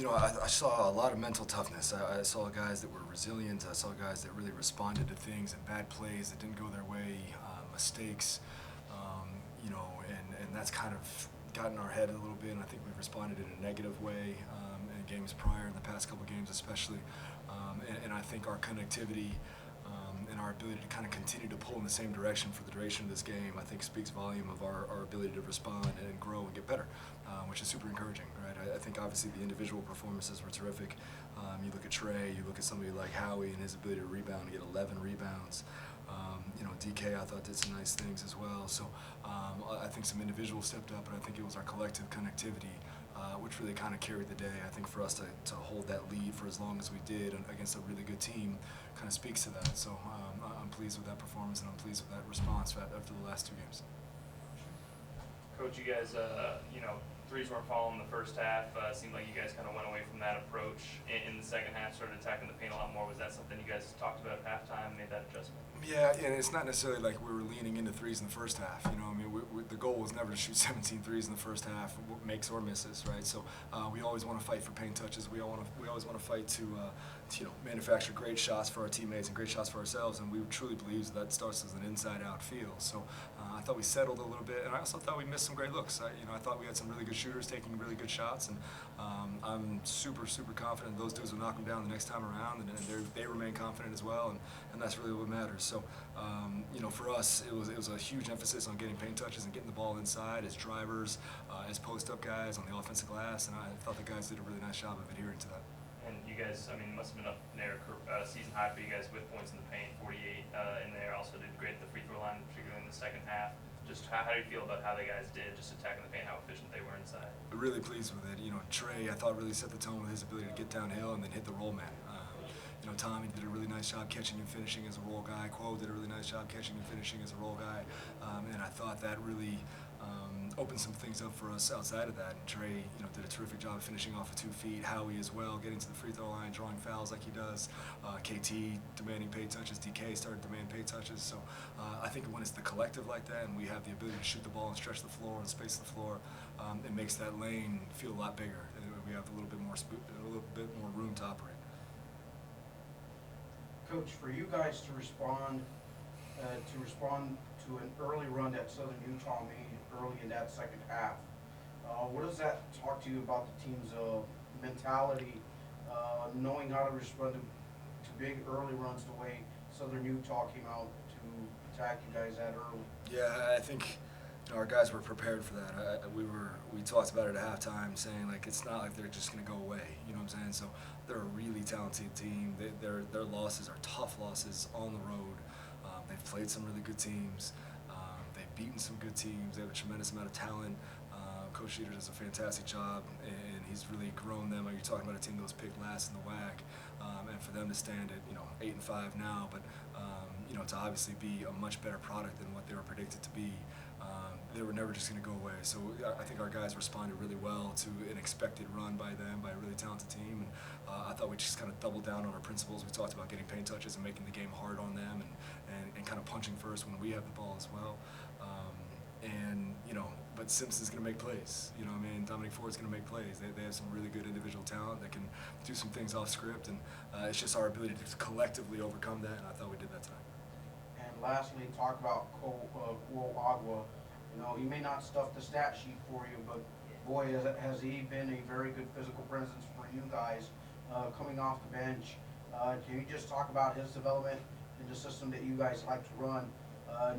I saw a lot of mental toughness. I saw guys that were resilient. I saw guys that really responded to things and bad plays that didn't go their way, mistakes, and that's kind of gotten our head a little bit, and I think we've responded in a negative way in games prior, in the past couple games especially. And I think our connectivity and our ability to kind of continue to pull in the same direction for the duration of this game, I think speaks volume of our ability to respond and grow and get better, which is super encouraging, right? I think obviously the individual performances were terrific. You look at Trey, you look at somebody like Howie and his ability to rebound and get 11 rebounds. DK I thought did some nice things as well. So I think some individuals stepped up, but I think it was our collective connectivity which really kind of carried the day. I think for us to hold that lead for as long as we did against a really good team kind of speaks to that. So I'm pleased with that performance, and I'm pleased with that response after the last two games. Coach, you guys, threes weren't falling in the first half. Seemed like you guys kind of went away from that approach in the second half, started attacking the paint a lot more. Was that something you guys talked about at halftime, made that adjustment? Yeah, and it's not necessarily like we were leaning into threes in the first half. The goal was never to shoot 17 threes in the first half, makes or misses, right? So we always want to fight for paint touches. We always want to fight to manufacture great shots for our teammates and great shots for ourselves, and we truly believe that starts as an inside-out feel. So I thought we settled a little bit, and I also thought we missed some great looks. I thought we had some really good shooters taking really good shots, and I'm super confident those dudes will knock them down the next time around, and they remain confident as well, and that's really what matters. So for us, it was a huge emphasis on getting paint touches and getting the ball inside as drivers, as post-up guys on the offensive glass, and I thought the guys did a really nice job of adhering to that. And you guys, it must have been up near season high for you guys with points in the paint, 48 in there. Also did great at the free throw line, particularly in the second half. Just how do you feel about how the guys did, just attacking the paint, how efficient they were inside? Really pleased with it. Trey, I thought really set the tone with his ability to get downhill and then hit the roll man. Tommy did a really nice job catching and finishing as a roll guy. Quo did a really nice job catching and finishing as a roll guy. And I thought that really opened some things up for us outside of that. And Trey, did a terrific job of finishing off of 2 feet. Howie as well, getting to the free throw line, drawing fouls like he does. KT demanding paint touches. DK started to demand paint touches. So I think when it's the collective like that, and we have the ability to shoot the ball and stretch the floor and space the floor, it makes that lane feel a lot bigger. And we have a little bit more room to operate. Coach, for you guys to respond to an early run that Southern Utah made early in that second half, what does that talk to you about the team's mentality, knowing how to respond to big early runs the way Southern Utah came out to attack you guys that early? Yeah, I think our guys were prepared for that. We talked about it at halftime, saying like it's not like they're just going to go away. You know what I'm saying? So they're a really talented team. Their losses are tough losses on the road. They've played some really good teams. They've beaten some good teams. They have a tremendous amount of talent. Coach Sheeter does a fantastic job, and he's really grown them. You're talking about a team that was picked last in the WAC, and for them to stand at 8-5 now, but to obviously be a much better product than what they were predicted to be. They were never just going to go away. So I think our guys responded really well to an expected run by them, by a really talented team. And I thought we just kind of doubled down on our principles. We talked about getting paint touches and making the game hard on them, and kind of punching first when we have the ball as well. But Simpson's going to make plays. Dominic Ford's going to make plays. They have some really good individual talent that can do some things off script, and it's just our ability to collectively overcome that, and I thought we did that tonight. And lastly, talk about Quo Agua. He may not stuff the stat sheet for you, but boy, has he been a very good physical presence for you guys coming off the bench. Can you just talk about his development in the system that you guys like to run,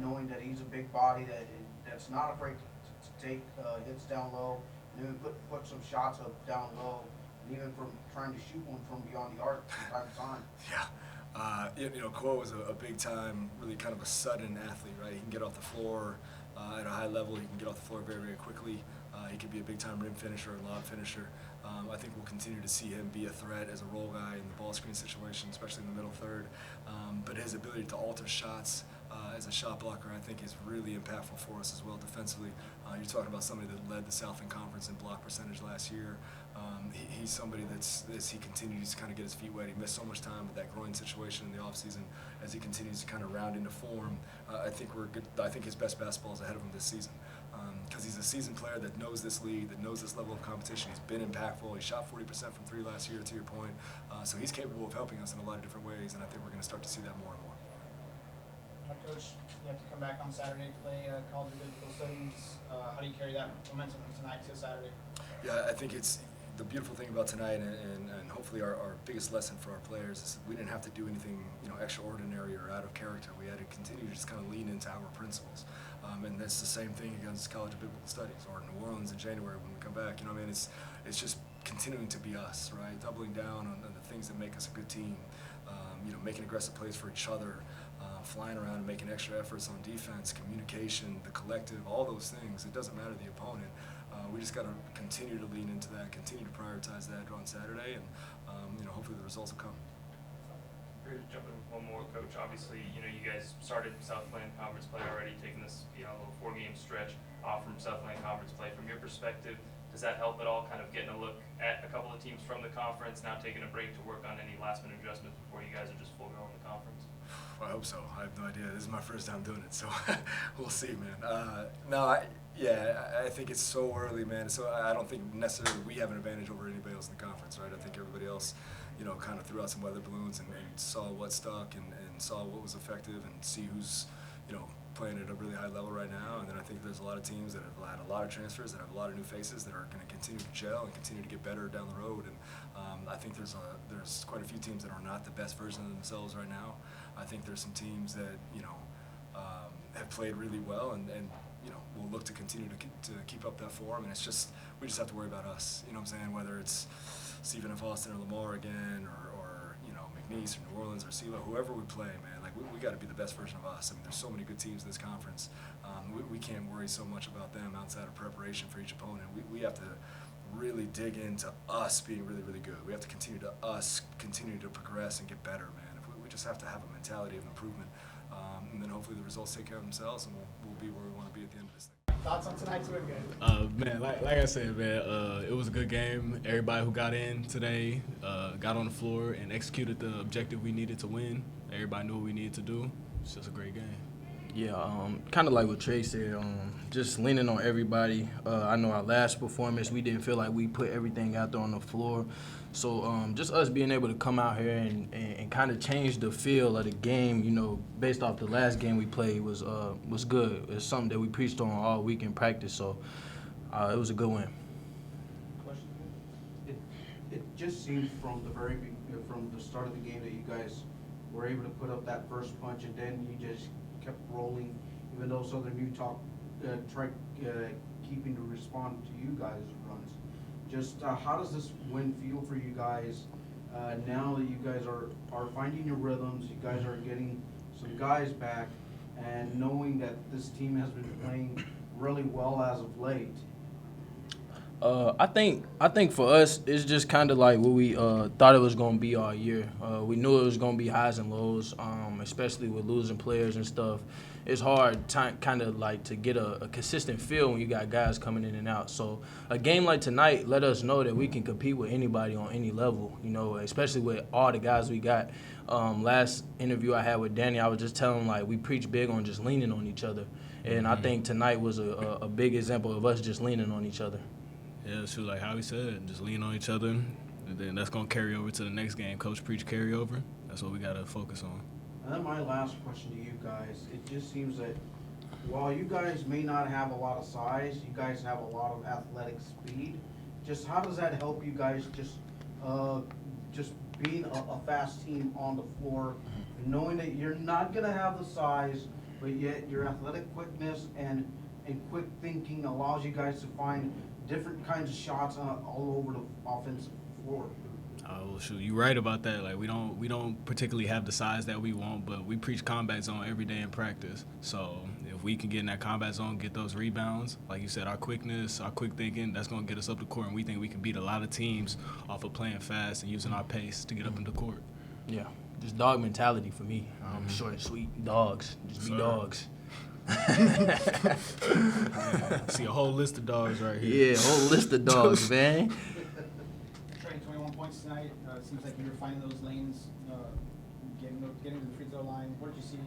knowing that he's a big body that's not afraid to take hits down low, and even put some shots up down low, and even from trying to shoot one from beyond the arc from time to time? Yeah. Quo was a big-time, really kind of a sudden athlete, right? He can get off the floor at a high level. He can get off the floor very, very quickly. He could be a big-time rim finisher and lob finisher. I think we'll continue to see him be a threat as a roll guy in the ball screen situation, especially in the middle third. But his ability to alter shots as a shot blocker, I think, is really impactful for us as well defensively. You're talking about somebody that led the Southland Conference in block percentage last year. He's somebody as he continues to kind of get his feet wet. He missed so much time with that groin situation in the offseason. As he continues to kind of round into form, I think we're good. I think his best basketball is ahead of him this season. because he's a seasoned player that knows this league, that knows this level of competition. He's been impactful. He shot 40% from three last year, to your point. So he's capable of helping us in a lot of different ways, and I think we're going to start to see that more and more. Coach, you have to come back on Saturday to play College of Biblical Studies. How do you carry that momentum from tonight to Saturday? Yeah, I think it's the beautiful thing about tonight, and hopefully our biggest lesson for our players is we didn't have to do anything extraordinary or out of character. We had to continue to just kind of lean into our principles, and that's the same thing against College of Biblical Studies or New Orleans in January when we come back. It's just continuing to be us, right? Doubling down on the things that make us a good team. Making aggressive plays for each other. Flying around and making extra efforts on defense, communication, the collective, all those things. It doesn't matter the opponent. We just got to continue to lean into that, continue to prioritize that on Saturday, and hopefully the results will come. Here to jump in one more, Coach. Obviously, you guys started Southland Conference play already, taking this little 4-game stretch off from Southland Conference play. From your perspective, does that help at all? Kind of getting a look at a couple of teams from the conference, now taking a break to work on any last-minute adjustments before you guys are just full go in the conference. I hope so. I have no idea. This is my first time doing it, so we'll see, man. I think it's so early, man. So I don't think necessarily we have an advantage over anybody else in the conference, right? I think everybody else, kind of threw out some weather balloons and saw what stuck and saw what was effective and see who's, playing at a really high level right now. And then I think there's a lot of teams that have had a lot of transfers, that have a lot of new faces that are going to continue to gel and continue to get better down the road. And I think there's quite a few teams that are not the best version of themselves right now. I think there's some teams that have played really well and we'll look to continue to keep up that form. And we just have to worry about us. You know what I'm saying? Whether it's Stephen F. Austin or Lamar again, or McNeese or New Orleans or CeeLo, whoever we play, man, like we got to be the best version of us. I mean, there's so many good teams in this conference. We can't worry so much about them outside of preparation for each opponent. We have to really dig into us being really, really good. We have to continue to progress and get better, man. We just have to have a mentality of improvement, and then hopefully the results take care of themselves, and we'll be where we want to be at the end of this thing. Thoughts on tonight's win, guys? Man, like I said, man, it was a good game. Everybody who got in today got on the floor and executed the objective we needed to win. Everybody knew what we needed to do. It's just a great game. Yeah, kind of like what Trey said, just leaning on everybody. I know our last performance, we didn't feel like we put everything out there on the floor. So just us being able to come out here and kind of change the feel of the game, based off the last game we played was good. It's something that we preached on all week in practice, so it was a good win. It just seems from the start of the game that you guys were able to put up that first punch, and then you just kept rolling, even though Southern Utah tried keeping to respond to you guys' runs. Just how does this win feel for you guys now that you guys are finding your rhythms, you guys are getting some guys back, and knowing that this team has been playing really well as of late? I think for us, it's just kind of like what we thought it was going to be all year. We knew it was going to be highs and lows, especially with losing players and stuff. It's hard kind of like to get a consistent feel when you got guys coming in and out. So a game like tonight let us know that we can compete with anybody on any level, especially with all the guys we got. Last interview I had with Danny, I was just telling him, like, we preach big on just leaning on each other. And I think tonight was a big example of us just leaning on each other. Yeah, so like how he said, just lean on each other, and then that's going to carry over to the next game. Coach preach carryover. That's what we got to focus on. And then my last question to you guys, it just seems that while you guys may not have a lot of size, you guys have a lot of athletic speed. Just how does that help you guys just being a fast team on the floor, and knowing that you're not going to have the size, but yet your athletic quickness and quick thinking allows you guys to find different kinds of shots all over the offensive floor? Well, shoot, you're right about that. Like we don't particularly have the size that we want, but we preach combat zone every day in practice. So if we can get in that combat zone, get those rebounds, like you said, our quickness, our quick thinking, that's going to get us up the court, and we think we can beat a lot of teams off of playing fast and using our pace to get up in the court. Yeah, just dog mentality for me. Short and sweet dogs, just be dogs. See a whole list of dogs right here. Yeah, a whole list of dogs, man. Trey, 21 points tonight. It seems like you were finding those lanes, getting to the free throw line. What did you see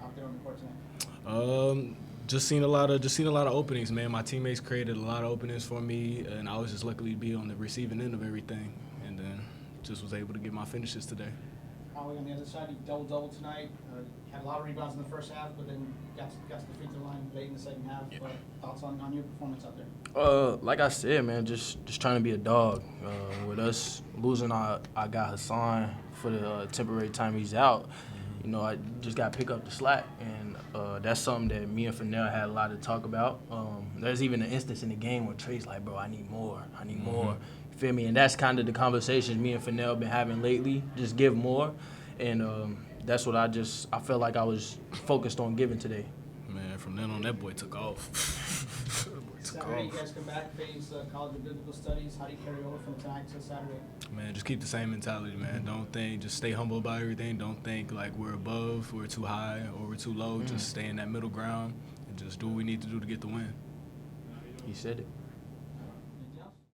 out there on the court tonight? Just seen a lot of openings, man. My teammates created a lot of openings for me, and I was just lucky to be on the receiving end of everything, and then just was able to get my finishes today. Holly, on the other side, you double tonight. Had a lot of rebounds in the first half, but then got to the free throw line late in the second half. Yeah. But thoughts on your performance out there? Like I said, man, just trying to be a dog. With us losing our guy Hassan for the temporary time he's out, you know, I just got to pick up the slack, and that's something that me and Fennell had a lot to talk about. There's even an instance in the game where Trey's like, bro, I need more. You feel me? And that's kind of the conversations me and Fennell been having lately, just give more. And that's what I felt like I was focused on giving today. Man, from then on, that boy took off. Saturday, you guys come back, face College of Biblical Studies. How do you carry over from tonight to Saturday? Man, just keep the same mentality, man. Just stay humble about everything. Don't think like we're above, we're too high, or we're too low. Just stay in that middle ground and just do what we need to do to get the win. He said it.